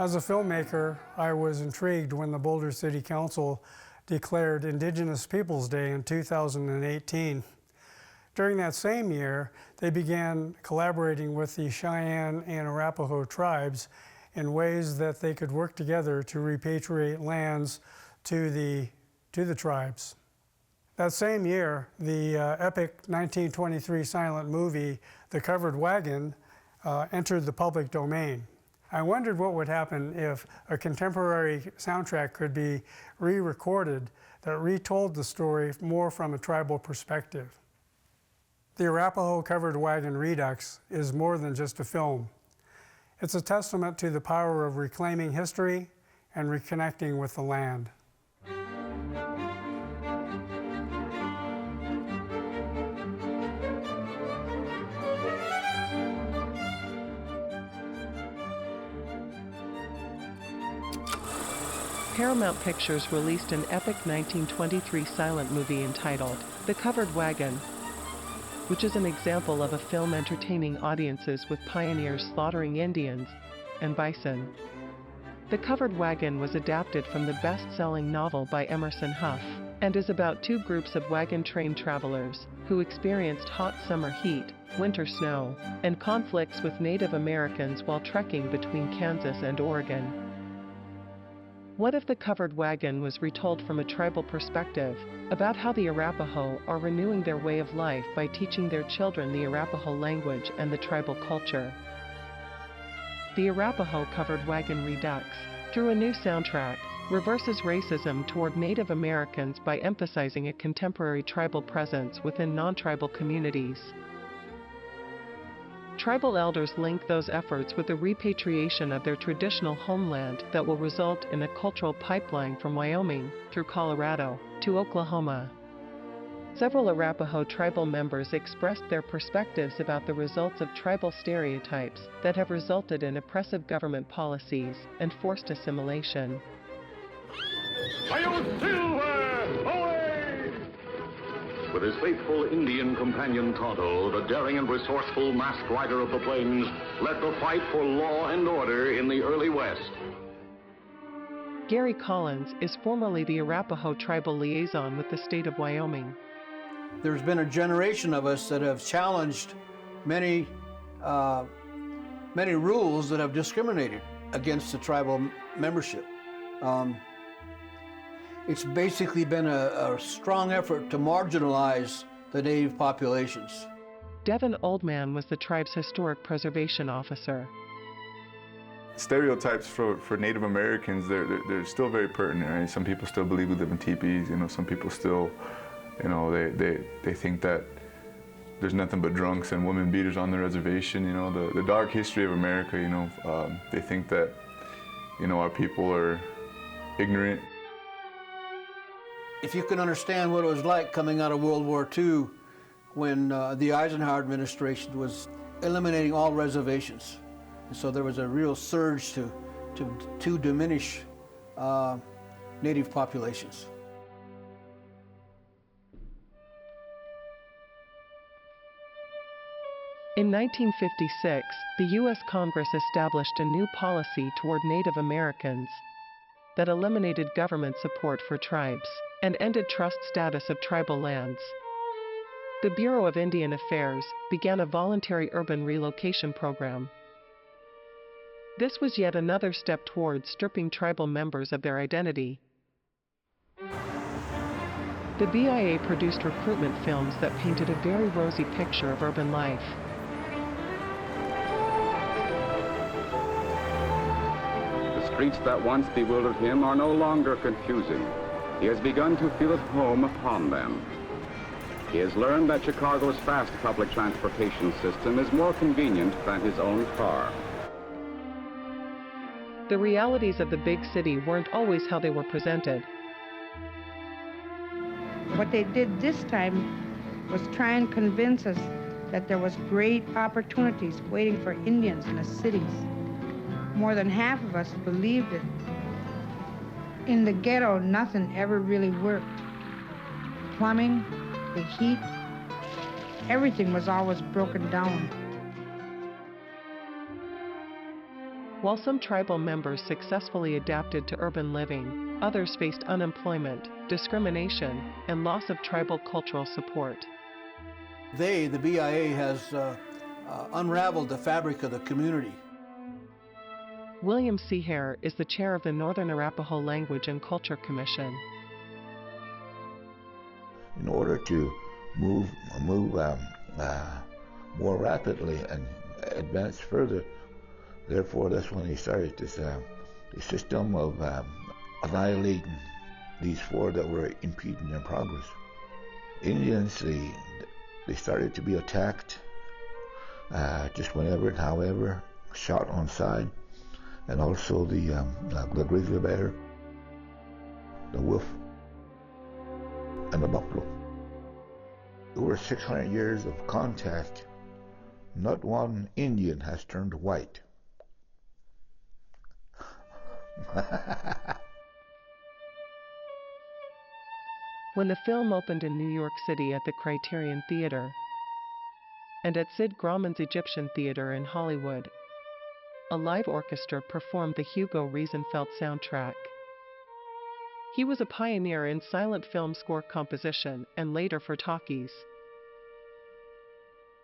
As a filmmaker, I was intrigued when the Boulder City Council declared Indigenous Peoples Day in 2018. During that same year, they began collaborating with the Cheyenne and Arapaho tribes in ways that they could work together to repatriate lands to the tribes. That same year, the epic 1923 silent movie, The Covered Wagon, entered the public domain. I wondered what would happen if a contemporary soundtrack could be re-recorded that retold the story more from a tribal perspective. The Arapaho Covered Wagon Redux is more than just a film. It's a testament to the power of reclaiming history and reconnecting with the land. Paramount Pictures released an epic 1923 silent movie entitled The Covered Wagon, which is an example of a film entertaining audiences with pioneers slaughtering Indians and bison. The Covered Wagon was adapted from the best-selling novel by Emerson Hough and is about two groups of wagon train travelers who experienced hot summer heat, winter snow, and conflicts with Native Americans while trekking between Kansas and Oregon. What if The Covered Wagon was retold from a tribal perspective, about how the Arapaho are renewing their way of life by teaching their children the Arapaho language and the tribal culture? The Arapaho Covered Wagon Redux, through a new soundtrack, reverses racism toward Native Americans by emphasizing a contemporary tribal presence within non-tribal communities. Tribal elders link those efforts with the repatriation of their traditional homeland that will result in a cultural pipeline from Wyoming, through Colorado, to Oklahoma. Several Arapaho tribal members expressed their perspectives about the results of tribal stereotypes that have resulted in oppressive government policies and forced assimilation. With his faithful Indian companion Tonto, the daring and resourceful masked rider of the plains led the fight for law and order in the early West. Gary Collins is formerly the Arapaho tribal liaison with the state of Wyoming. There's been a generation of us that have challenged many rules that have discriminated against the tribal membership. It's basically been a strong effort to marginalize the native populations. Devin Oldman was the tribe's historic preservation officer. Stereotypes for Native Americans, they're still very pertinent, right? Some people still believe we live in teepees, some people still, they think that there's nothing but drunks and women beaters on the reservation, the dark history of America, they think that, our people are ignorant. If you can understand what it was like coming out of World War II when the Eisenhower administration was eliminating all reservations. And so there was a real surge to diminish native populations. In 1956, the U.S. Congress established a new policy toward Native Americans that eliminated government support for tribes and ended trust status of tribal lands. The Bureau of Indian Affairs began a voluntary urban relocation program. This was yet another step towards stripping tribal members of their identity. The BIA produced recruitment films that painted a very rosy picture of urban life. The streets that once bewildered him are no longer confusing. He has begun to feel at home upon them. He has learned that Chicago's fast public transportation system is more convenient than his own car. The realities of the big city weren't always how they were presented. What they did this time was try and convince us that there was great opportunities waiting for Indians in the cities. More than half of us believed it. In the ghetto, nothing ever really worked. Plumbing, the heat, everything was always broken down. While some tribal members successfully adapted to urban living, others faced unemployment, discrimination, and loss of tribal cultural support. The BIA, has unraveled the fabric of the community. William C. Hare is the chair of the Northern Arapaho Language and Culture Commission. In order to move more rapidly and advance further, therefore that's when he started this system of annihilating these four that were impeding their progress. Indians, they started to be attacked just whenever and however, shot on sight, and also the grizzly bear, the wolf, and the buffalo. Over 600 years of contact, not one Indian has turned white. When the film opened in New York City at the Criterion Theater and at Sid Grauman's Egyptian Theater in Hollywood, a live orchestra performed the Hugo Riesenfeld soundtrack. He was a pioneer in silent film score composition and later for talkies.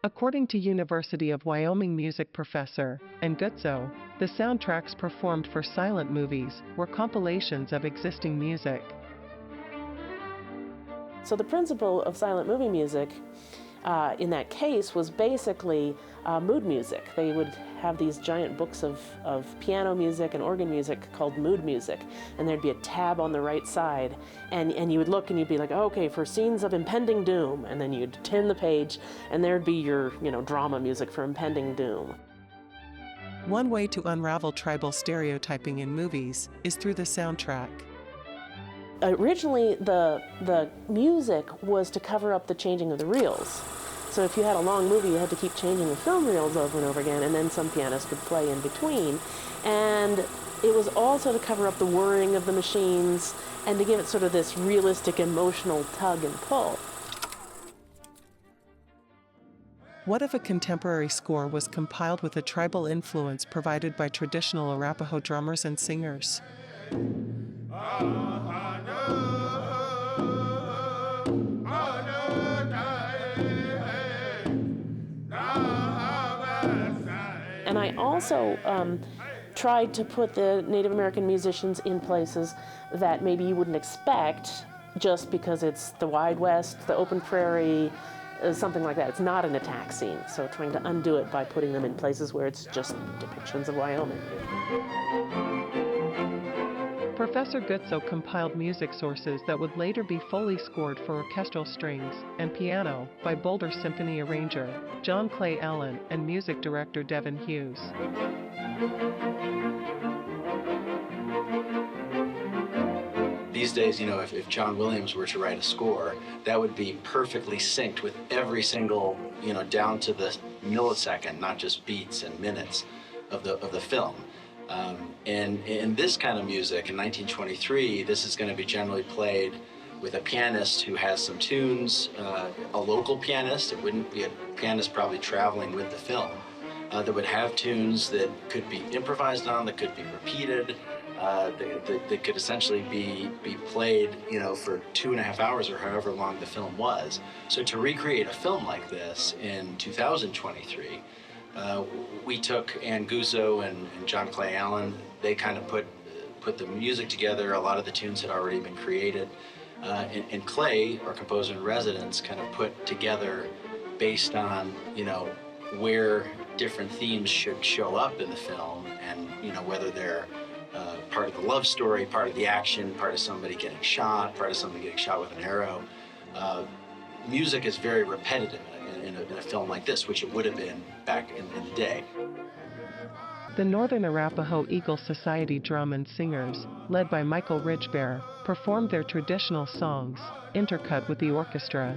According to University of Wyoming music professor Ann Gutzow, the soundtracks performed for silent movies were compilations of existing music. So the principle of silent movie music in that case was basically mood music. They would have these giant books of piano music and organ music called mood music, and there'd be a tab on the right side, and you would look and you'd be like, oh, okay, for scenes of impending doom, and then you'd turn the page and there'd be your drama music for impending doom. One way to unravel tribal stereotyping in movies is through the soundtrack. Originally, the music was to cover up the changing of the reels. So if you had a long movie, you had to keep changing the film reels over and over again, and then some pianist would play in between. And it was also to cover up the whirring of the machines and to give it sort of this realistic, emotional tug and pull. What if a contemporary score was compiled with a tribal influence provided by traditional Arapaho drummers and singers? And I also tried to put the Native American musicians in places that maybe you wouldn't expect just because it's the Wide West, the open prairie, something like that. It's not an attack scene, so trying to undo it by putting them in places where it's just depictions of Wyoming. Professor Gutzow compiled music sources that would later be fully scored for orchestral strings and piano by Boulder Symphony arranger John Clay Allen and music director Devin Hughes. These days, if John Williams were to write a score, that would be perfectly synced with every single, down to the millisecond, not just beats and minutes of the film. And in this kind of music, in 1923, this is going to be generally played with a pianist who has some tunes, a local pianist. It wouldn't be a pianist probably traveling with the film, that would have tunes that could be improvised on, that could be repeated, that could essentially be played, for 2.5 hours or however long the film was. So to recreate a film like this in 2023, we took Ann Gutzow and John Clay Allen. They kind of put the music together. A lot of the tunes had already been created. And Clay, our composer in residence, kind of put together based on, where different themes should show up in the film and, whether they're part of the love story, part of the action, part of somebody getting shot, part of somebody getting shot with an arrow. Music is very repetitive in a film like this, which it would have been back in the day. The Northern Arapaho Eagle Society drum and singers, led by Michael Ridgebear, performed their traditional songs, intercut with the orchestra.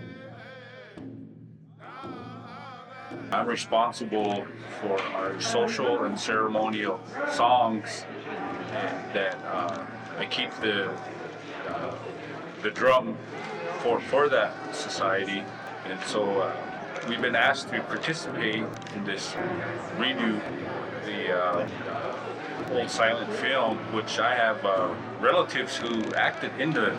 I'm responsible for our social and ceremonial songs, and that I keep the drum for that society, and so we've been asked to participate in this redo old silent film, which I have relatives who acted into it.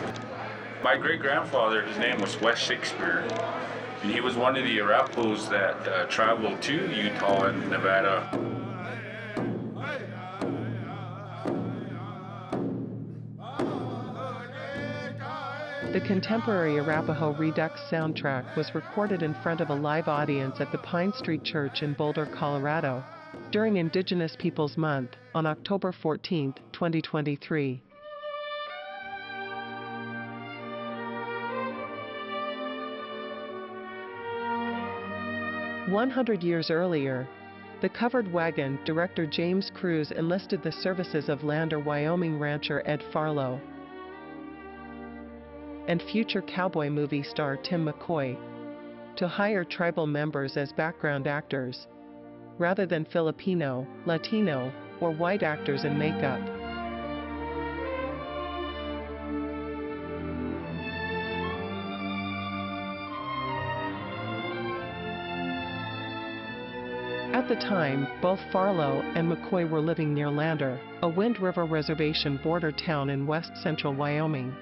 My great-grandfather, his name was Wes Shakespeare, and he was one of the Arapahos that traveled to Utah and Nevada. The contemporary Arapaho Redux soundtrack was recorded in front of a live audience at the Pine Street Church in Boulder, Colorado, during Indigenous Peoples Month on October 14, 2023. "100 years earlier, the Covered Wagon director James Cruz enlisted the services of Lander, Wyoming rancher Ed Farlow and future cowboy movie star Tim McCoy to hire tribal members as background actors, rather than Filipino, Latino, or white actors in makeup. At the time, both Farlow and McCoy were living near Lander, a Wind River Reservation border town in west-central Wyoming.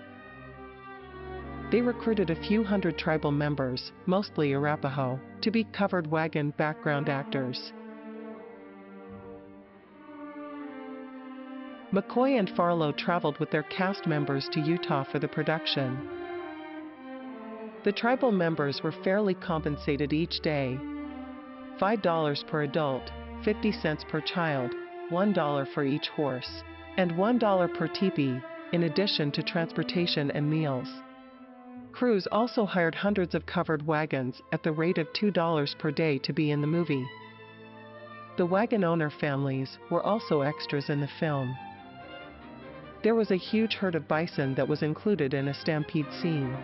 They recruited a few hundred tribal members, mostly Arapaho, to be Covered Wagon background actors. McCoy and Farlow traveled with their cast members to Utah for the production. The tribal members were fairly compensated each day: $5 per adult, 50 cents per child, $1 for each horse, and $1 per teepee, in addition to transportation and meals. Cruz also hired hundreds of covered wagons at the rate of $2 per day to be in the movie. The wagon owner families were also extras in the film. There was a huge herd of bison that was included in a stampede scene.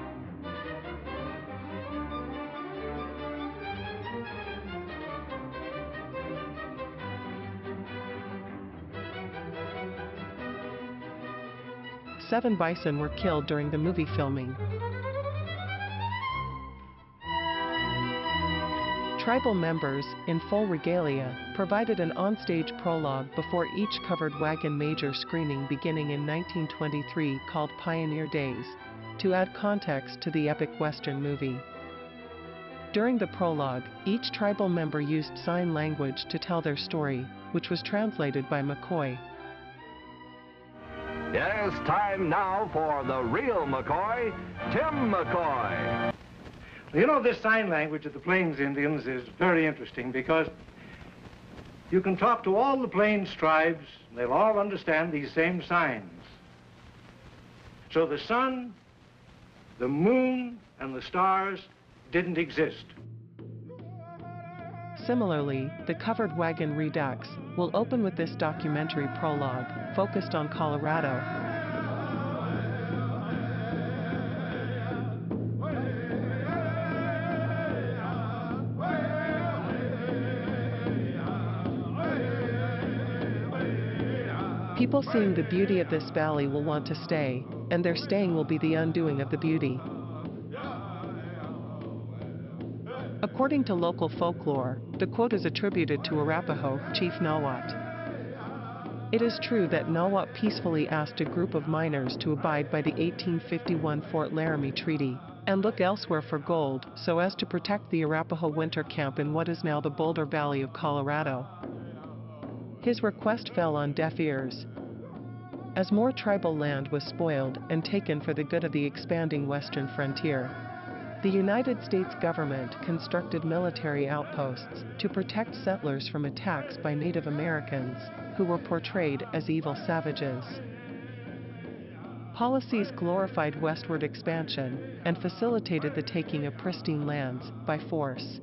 Seven bison were killed during the movie filming. Tribal members, in full regalia, provided an onstage prologue before each covered wagon major screening beginning in 1923 called Pioneer Days, to add context to the epic Western movie. During the prologue, each tribal member used sign language to tell their story, which was translated by McCoy. Yes, time now for the real McCoy, Tim McCoy. You know, this sign language of the Plains Indians is very interesting because you can talk to all the Plains tribes, and they'll all understand these same signs. So the sun, the moon, and the stars didn't exist. Similarly, the Covered Wagon Redux will open with this documentary prologue, focused on Colorado. People seeing the beauty of this valley will want to stay, and their staying will be the undoing of the beauty. According to local folklore, the quote is attributed to Arapaho Chief Nawat. It is true that Nawat peacefully asked a group of miners to abide by the 1851 Fort Laramie Treaty and look elsewhere for gold so as to protect the Arapaho winter camp in what is now the Boulder Valley of Colorado. His request fell on deaf ears, as more tribal land was spoiled and taken for the good of the expanding western frontier. The United States government constructed military outposts to protect settlers from attacks by Native Americans, who were portrayed as evil savages. Policies glorified westward expansion and facilitated the taking of pristine lands by force.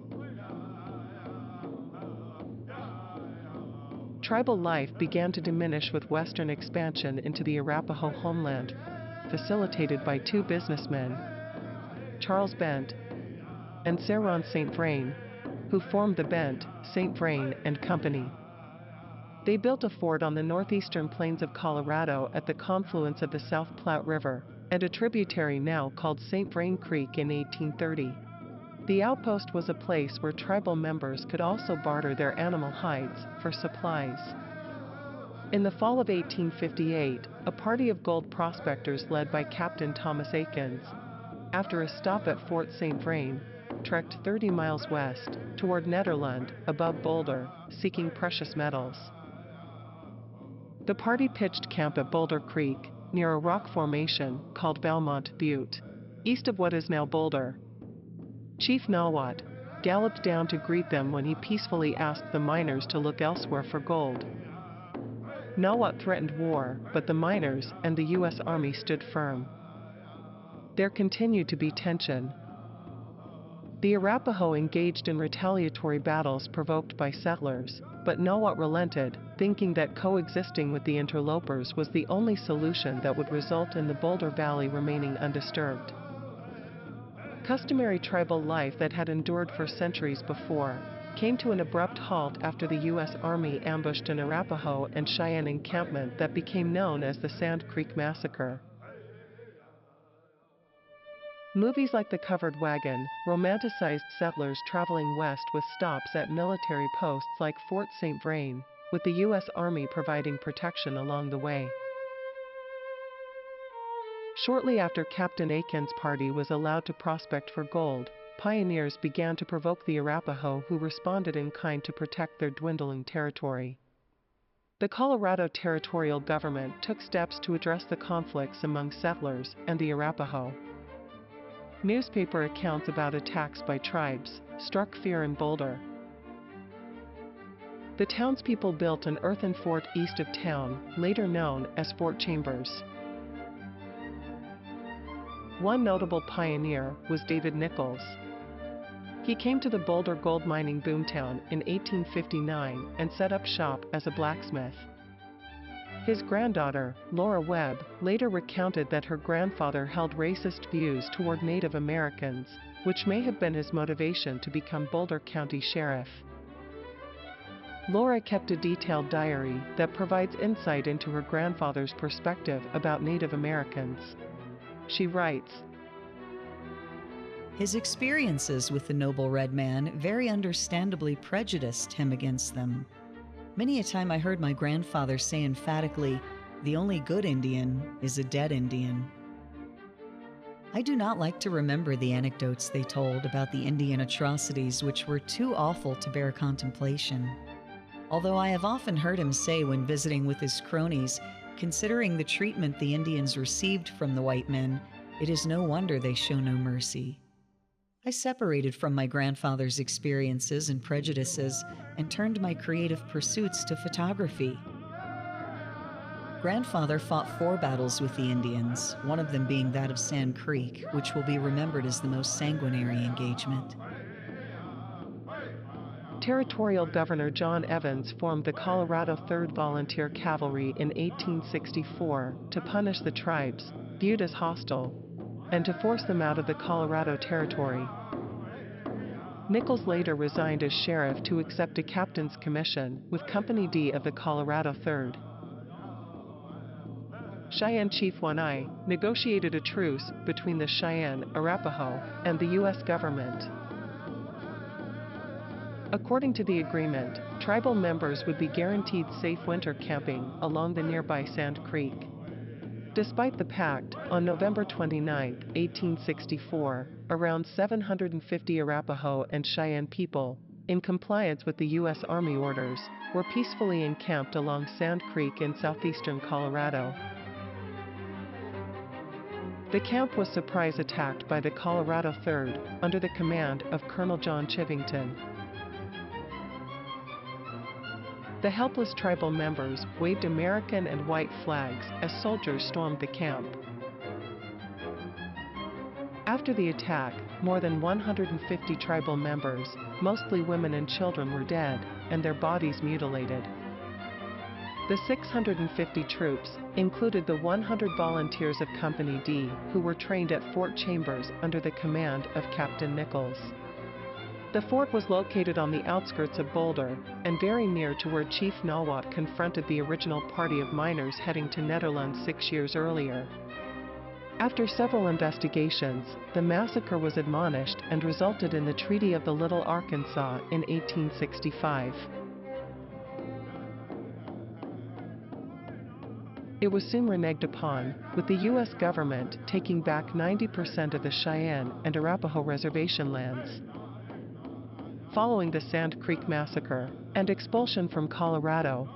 Tribal life began to diminish with western expansion into the Arapaho homeland, facilitated by two businessmen, Charles Bent and Saron St. Vrain, who formed the Bent, St. Vrain and Company. They built a fort on the northeastern plains of Colorado at the confluence of the South Platte River and a tributary now called St. Vrain Creek in 1830. The outpost was a place where tribal members could also barter their animal hides for supplies. In the fall of 1858, a party of gold prospectors led by Captain Thomas Aikens, after a stop at Fort St. Vrain, trekked 30 miles west, toward Nederland, above Boulder, seeking precious metals. The party pitched camp at Boulder Creek, near a rock formation called Valmont Butte, east of what is now Boulder. Chief Nawat galloped down to greet them when he peacefully asked the miners to look elsewhere for gold. Nawat threatened war, but the miners and the U.S. Army stood firm. There continued to be tension. The Arapaho engaged in retaliatory battles provoked by settlers, but Nawat relented, thinking that coexisting with the interlopers was the only solution that would result in the Boulder Valley remaining undisturbed. Customary tribal life that had endured for centuries before came to an abrupt halt after the U.S. Army ambushed an Arapaho and Cheyenne encampment that became known as the Sand Creek Massacre. Movies like The Covered Wagon romanticized settlers traveling west with stops at military posts like Fort St. Vrain, with the U.S. Army providing protection along the way. Shortly after Captain Aikens' party was allowed to prospect for gold, pioneers began to provoke the Arapaho, who responded in kind to protect their dwindling territory. The Colorado territorial government took steps to address the conflicts among settlers and the Arapaho. Newspaper accounts about attacks by tribes struck fear in Boulder. The townspeople built an earthen fort east of town, later known as Fort Chambers. One notable pioneer was David Nichols. He came to the Boulder gold mining boomtown in 1859 and set up shop as a blacksmith. His granddaughter, Laura Webb, later recounted that her grandfather held racist views toward Native Americans, which may have been his motivation to become Boulder County Sheriff. Laura kept a detailed diary that provides insight into her grandfather's perspective about Native Americans. She writes, "His experiences with the noble red man very understandably prejudiced him against them. Many a time I heard my grandfather say emphatically, 'The only good Indian is a dead Indian.' I do not like to remember the anecdotes they told about the Indian atrocities, which were too awful to bear contemplation. Although I have often heard him say when visiting with his cronies, considering the treatment the Indians received from the white men, it is no wonder they show no mercy. I separated from my grandfather's experiences and prejudices and turned my creative pursuits to photography. Grandfather fought 4 battles with the Indians, one of them being that of Sand Creek, which will be remembered as the most sanguinary engagement." Territorial Governor John Evans formed the Colorado 3rd Volunteer Cavalry in 1864 to punish the tribes, viewed as hostile, and to force them out of the Colorado Territory. Nichols later resigned as sheriff to accept a captain's commission with Company D of the Colorado 3rd. Cheyenne Chief One Eye negotiated a truce between the Cheyenne, Arapaho, and the U.S. government. According to the agreement, tribal members would be guaranteed safe winter camping along the nearby Sand Creek. Despite the pact, on November 29, 1864, around 750 Arapaho and Cheyenne people, in compliance with the U.S. Army orders, were peacefully encamped along Sand Creek in southeastern Colorado. The camp was surprise attacked by the Colorado 3rd under the command of Colonel John Chivington. The helpless tribal members waved American and white flags as soldiers stormed the camp. After the attack, more than 150 tribal members, mostly women and children, were dead, and their bodies mutilated. The 650 troops included the 100 volunteers of Company D, who were trained at Fort Chambers under the command of Captain Nichols. The fort was located on the outskirts of Boulder and very near to where Chief Nawat confronted the original party of miners heading to Nederland 6 years earlier. After several investigations, the massacre was admonished and resulted in the Treaty of the Little Arkansas in 1865. It was soon reneged upon, with the U.S. government taking back 90% of the Cheyenne and Arapaho reservation lands. Following the Sand Creek Massacre and expulsion from Colorado,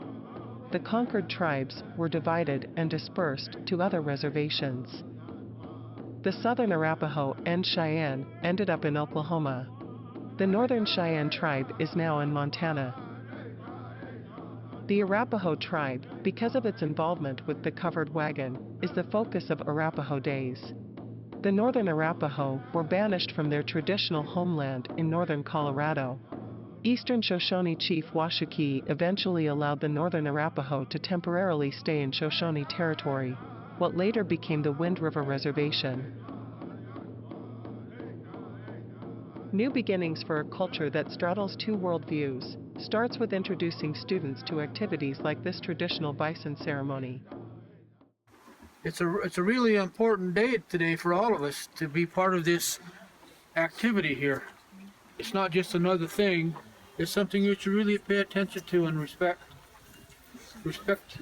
the conquered tribes were divided and dispersed to other reservations. The Southern Arapaho and Cheyenne ended up in Oklahoma. The Northern Cheyenne tribe is now in Montana. The Arapaho tribe, because of its involvement with the covered wagon, is the focus of Arapaho Days. The Northern Arapaho were banished from their traditional homeland in northern Colorado. Eastern Shoshone Chief Washakie eventually allowed the Northern Arapaho to temporarily stay in Shoshone territory, what later became the Wind River Reservation. New beginnings for a culture that straddles two worldviews starts with introducing students to activities like this traditional bison ceremony. It's a really important day today for all of us to be part of this activity here. It's not just another thing. It's something you should really pay attention to and respect. Respect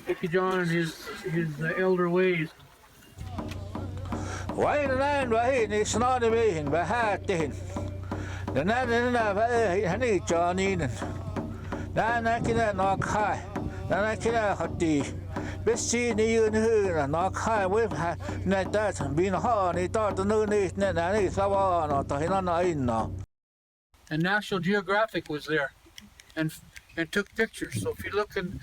Dickie John and his elder ways. And National Geographic was there and took pictures. So if you look in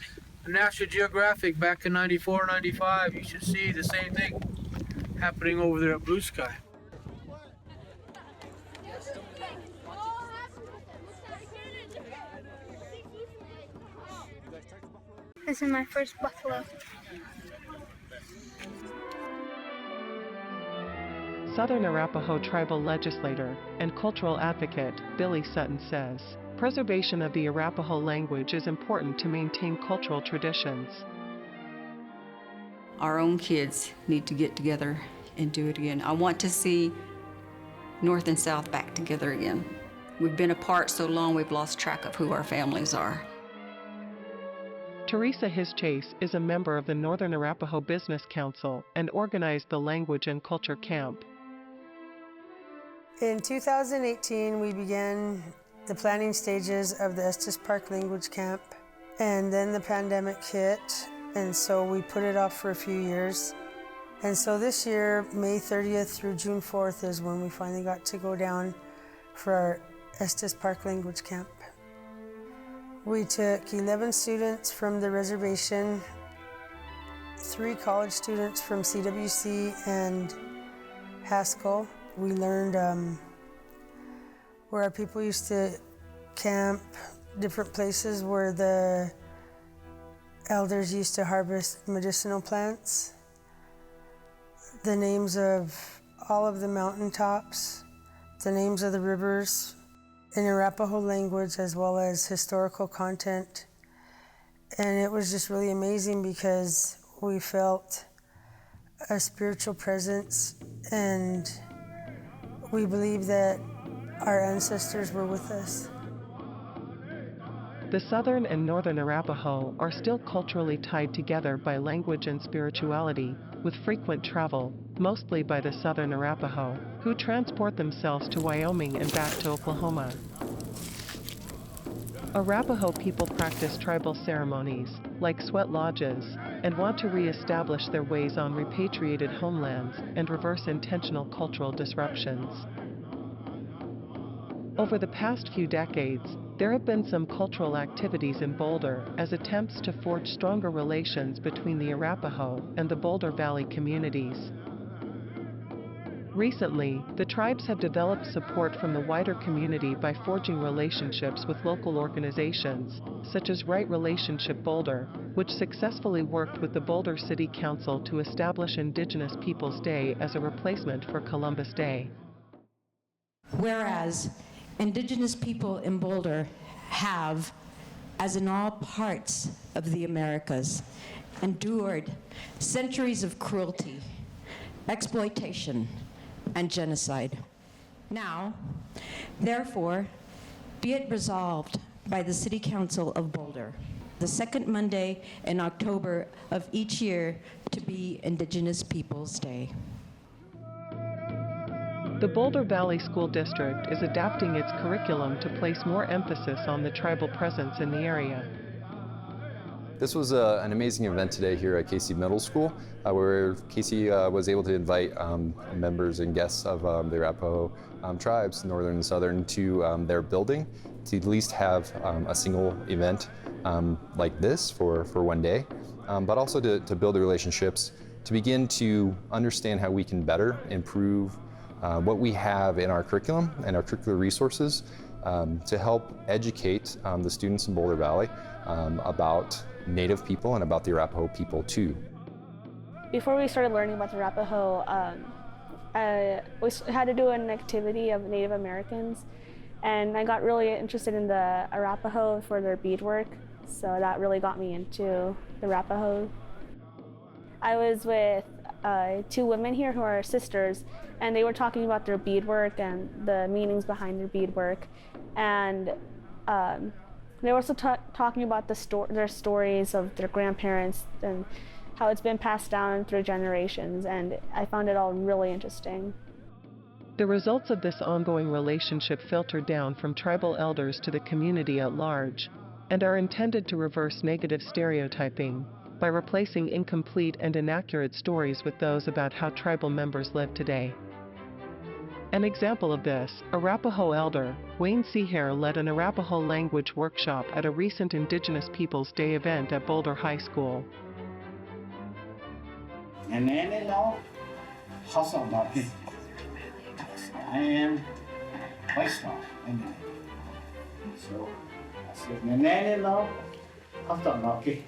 National Geographic back in 94, 95, you should see the same thing happening over there at Blue Sky. This is my first buffalo. Southern Arapaho tribal legislator and cultural advocate Billy Sutton says, preservation of the Arapaho language is important to maintain cultural traditions. Our own kids need to get together and do it again. I want to see North and South back together again. We've been apart so long we've lost track of who our families are. Teresa Hischase is a member of the Northern Arapaho Business Council and organized the Language and Culture Camp. In 2018, we began the planning stages of the Estes Park Language Camp, and then the pandemic hit, and so we put it off for a few years. And so this year, May 30th through June 4th is when we finally got to go down for our Estes Park Language Camp. We took 11 students from the reservation, 3 college students from CWC and Haskell. We learned where our people used to camp, different places where the elders used to harvest medicinal plants, the names of all of the mountaintops, the names of the rivers in Arapaho language, as well as historical content. And it was just really amazing because we felt a spiritual presence, and we believe that our ancestors were with us. The Southern and Northern Arapaho are still culturally tied together by language and spirituality, with frequent travel, mostly by the Southern Arapaho, who transport themselves to Wyoming and back to Oklahoma. Arapaho people practice tribal ceremonies, like sweat lodges, and want to re-establish their ways on repatriated homelands and reverse intentional cultural disruptions. Over the past few decades, there have been some cultural activities in Boulder as attempts to forge stronger relations between the Arapaho and the Boulder Valley communities. Recently, the tribes have developed support from the wider community by forging relationships with local organizations, such as Right Relationship Boulder, which successfully worked with the Boulder City Council to establish Indigenous Peoples Day as a replacement for Columbus Day. Whereas Indigenous people in Boulder have, as in all parts of the Americas, endured centuries of cruelty, exploitation, and genocide. Now, therefore, be it resolved by the City Council of Boulder the second Monday in October of each year to be Indigenous Peoples Day. The Boulder Valley School District is adapting its curriculum to place more emphasis on the tribal presence in the area. This was an amazing event today here at Casey Middle School, where Casey was able to invite members and guests of the Arapaho tribes, northern and southern, to their building to at least have a single event like this for one day, but also to build the relationships, to begin to understand how we can better improve what we have in our curriculum and our curricular resources to help educate the students in Boulder Valley about Native people and about the Arapaho people too. Before we started learning about the Arapaho, we had to do an activity of Native Americans, and I got really interested in the Arapaho for their beadwork, so that really got me into the Arapaho. I was with two women here who are sisters, and they were talking about their beadwork and the meanings behind their beadwork, and they were also talking about their stories of their grandparents and how it's been passed down through generations, and I found it all really interesting. The results of this ongoing relationship filter down from tribal elders to the community at large and are intended to reverse negative stereotyping by replacing incomplete and inaccurate stories with those about how tribal members live today. An example of this, Arapaho elder Wayne Seahair led an Arapaho language workshop at a recent Indigenous Peoples Day event at Boulder High School. I am Westlaw. So I said, Nanny law, I thought, okay.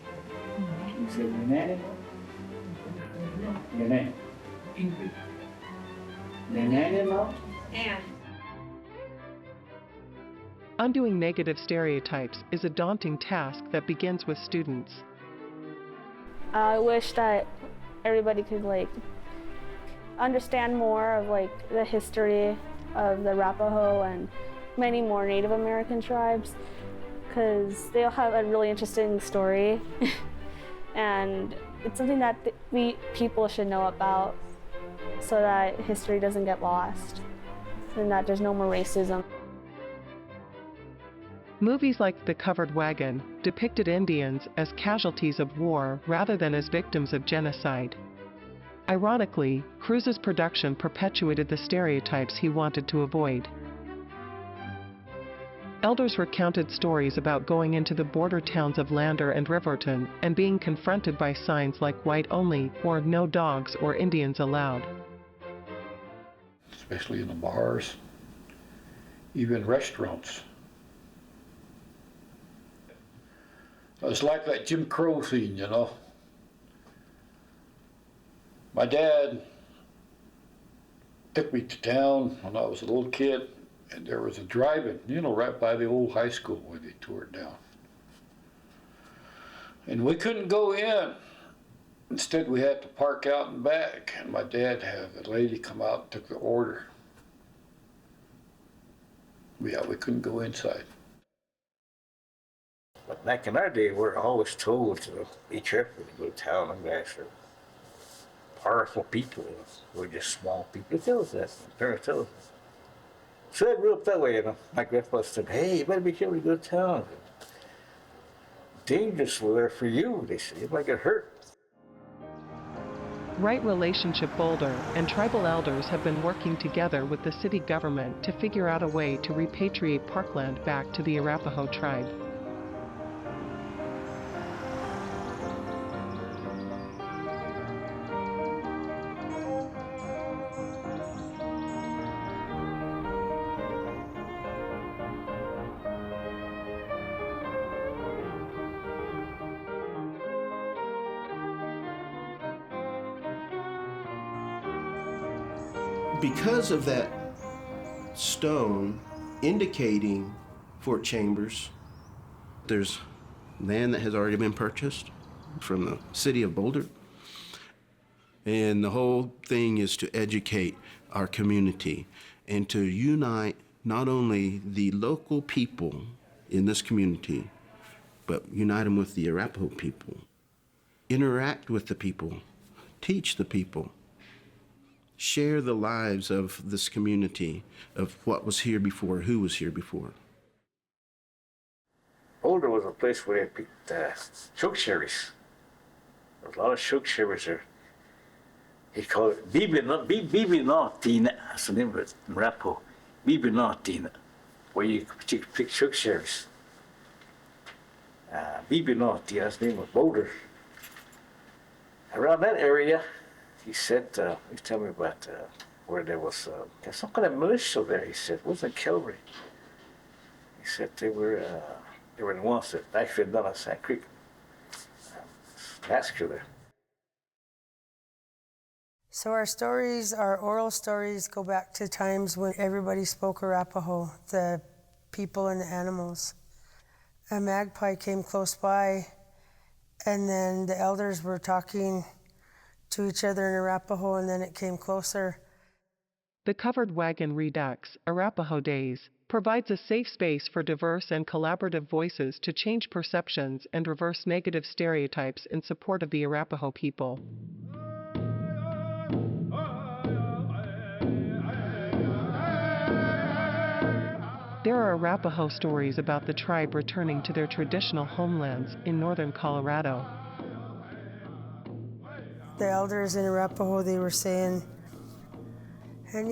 He said, Nanny law, your name. Ingrid. Nanny law? Anne. Undoing negative stereotypes is a daunting task that begins with students. I wish that everybody could understand more of the history of the Arapaho and many more Native American tribes, because they all have a really interesting story and it's something that we people should know about so that history doesn't get lost and that there's no more racism. Movies like The Covered Wagon depicted Indians as casualties of war rather than as victims of genocide. Ironically, Cruz's production perpetuated the stereotypes he wanted to avoid. Elders recounted stories about going into the border towns of Lander and Riverton and being confronted by signs like white only or no dogs or Indians allowed. Especially in the bars, even restaurants. It's like that Jim Crow scene, you know. My dad took me to town when I was a little kid, and there was a drive-in, you know, right by the old high school where they tore it down. And we couldn't go in. Instead, we had to park out in back, and my dad had a lady come out and took the order. Yeah, we couldn't go inside. But back in our day, we're always told to be careful to go to town, and guys are powerful people. We're just small people. It tells us, parents tell us. So I grew up that way, you know. My grandpa said, hey, you better be careful to go to town. Dangerous there for you, they say. You might get hurt. Right Relationship Boulder and tribal elders have been working together with the city government to figure out a way to repatriate parkland back to the Arapaho tribe. Because of that stone indicating Fort Chambers, there's land that has already been purchased from the city of Boulder. And the whole thing is to educate our community and to unite not only the local people in this community, but unite them with the Arapaho people. Interact with the people, teach the people, share the lives of this community, of what was here before, who was here before. Boulder was a place where they picked choke cherries. There was a lot of choke cherries there. He called it Bibinotina. That's the name of it in Arapaho. Bibinotina, where you pick choke cherries. Bibinotina, that's the name of Boulder. Around that area, he said, he told me about where there was some kind of militia there. He said, it wasn't cavalry. He said they were the ones that actually done a Sand Creek massacre there. So our stories, our oral stories, go back to times when everybody spoke Arapaho, the people and the animals. A magpie came close by, and then the elders were talking to each other in Arapaho, and then it came closer. The covered wagon Redux, Arapaho Days, provides a safe space for diverse and collaborative voices to change perceptions and reverse negative stereotypes in support of the Arapaho people. There are Arapaho stories about the tribe returning to their traditional homelands in northern Colorado. The elders in Arapaho, they were saying, and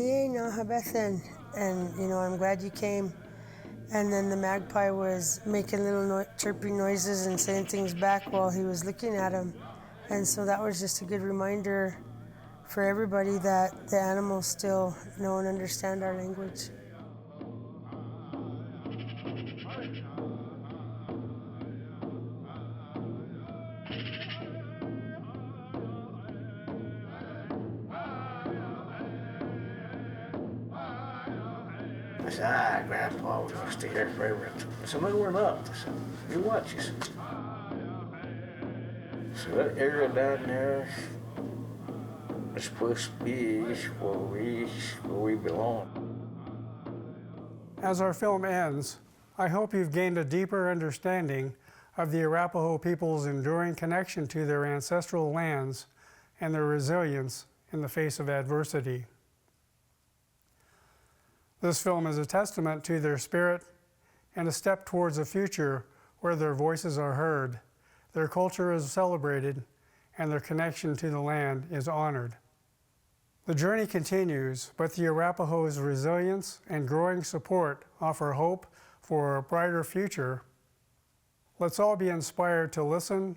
I'm glad you came. And then the magpie was making little chirping noises and saying things back while he was looking at him. And so that was just a good reminder for everybody that the animals still know and understand our language. I said, Grandpa, we're going to stay here forever. I said, no, we're not. I said, you watch. He said, so that area down there is supposed to be where we belong. As our film ends, I hope you've gained a deeper understanding of the Arapaho people's enduring connection to their ancestral lands and their resilience in the face of adversity. This film is a testament to their spirit and a step towards a future where their voices are heard, their culture is celebrated, and their connection to the land is honored. The journey continues, but the Arapaho's resilience and growing support offer hope for a brighter future. Let's all be inspired to listen,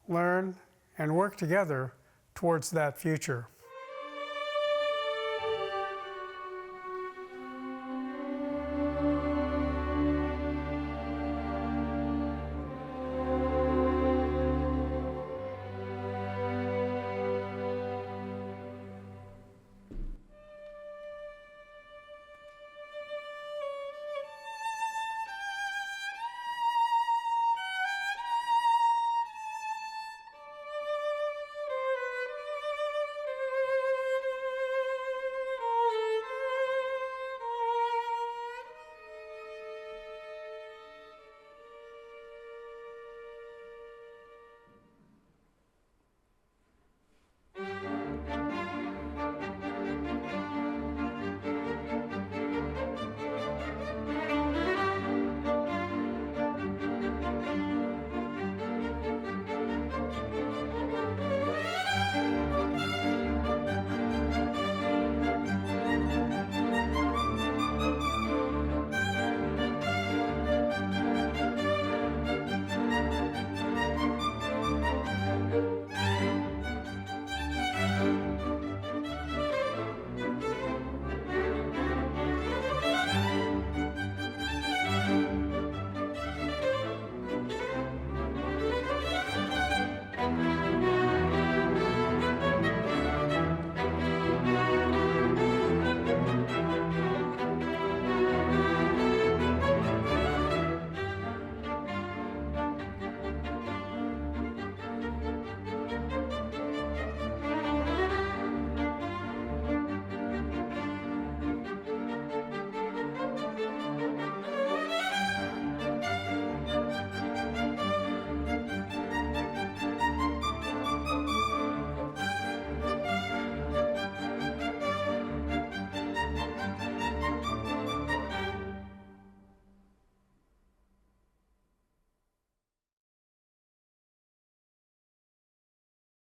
learn, and work together towards that future.